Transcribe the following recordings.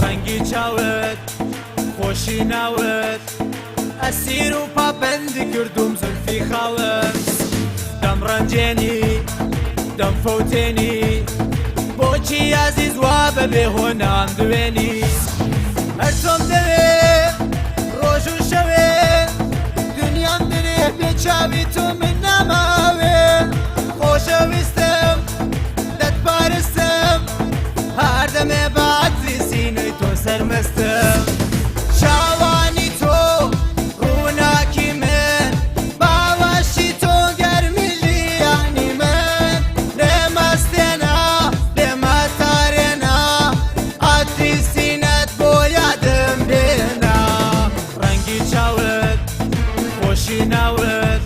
ڕەنگی چاوت خۆشی ناوت ئەسیر و پاپەندی کردوم زولفی خاوت دەم ڕەنجێنی دەم فەوتێنی بۆچی یازیز وا بەبێ هۆنام دوێنی هەر تۆم دەوێ ڕۆژ و شەوێ دنیام درێ بێ چاوی تۆ من ناماوێ خۆشەویستم دەتپارستم هەر دەمێ بەعەتری سینەی تۆ سەرمەستم چاوانی تۆ ڕووناکی من باوەشی تۆ گەرمی ژیانی من لێمەستێنە لێمە تارێنە عەتری سینەت بۆ یادم بێنە ڕەنگی چاوت خۆشی ناوت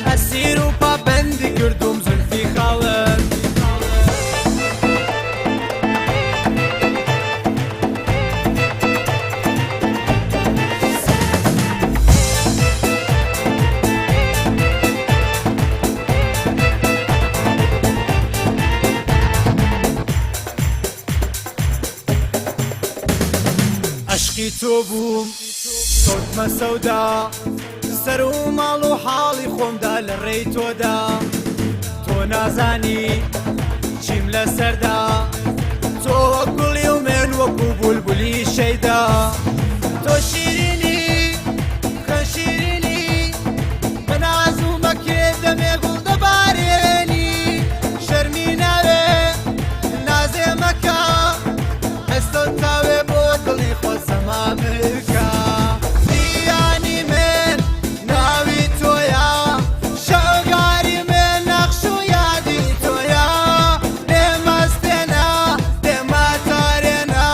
ئەسیر و پاپەندی کردوم زولفی خاوت عشقی تۆ بووم کەوتمە سەودا سەر و ماڵ و حاڵی خۆمدا لە ڕێی تۆدا تۆ نازانی چیم لە سەردا تۆ وەک گوڵی و من وەکو بولبولی شەیدا تۆ شیرینی خەن شیرینی بەناز و مەکرێ دەمێ گوڵ دەبارێنی شەرمی ناوێ نازێ مەکە هەستە تاوێ بۆ دڵی خۆ سەما بکە دیانی من ناوی تۆیە شەوگاری من نەخش و یادی تۆیە لێمەستێنە لێمە تارێنە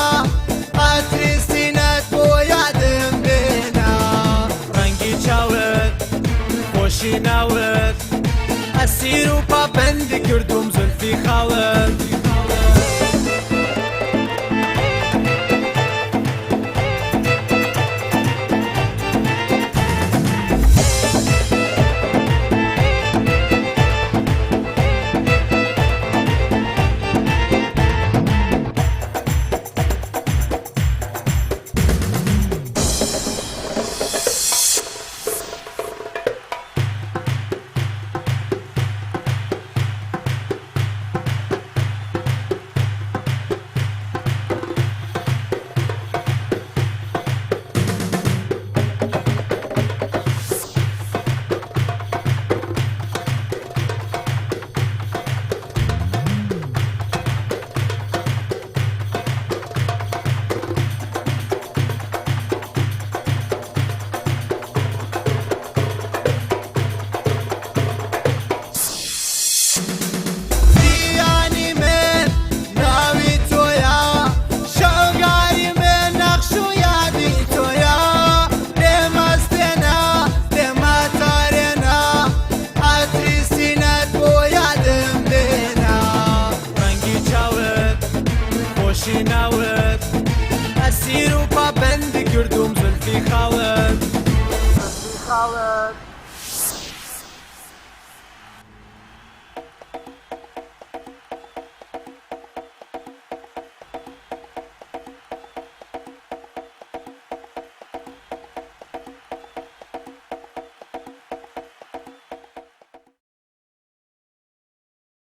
عەتری سینەت بۆ یادم بێنە ڕەنگی چاوت خۆشی ناوت ئەسیر و پاپەندی کردوم زولفی خاوت خۆشی ناوت ئەسیر و پاپەندی کردوم زولفی خاوت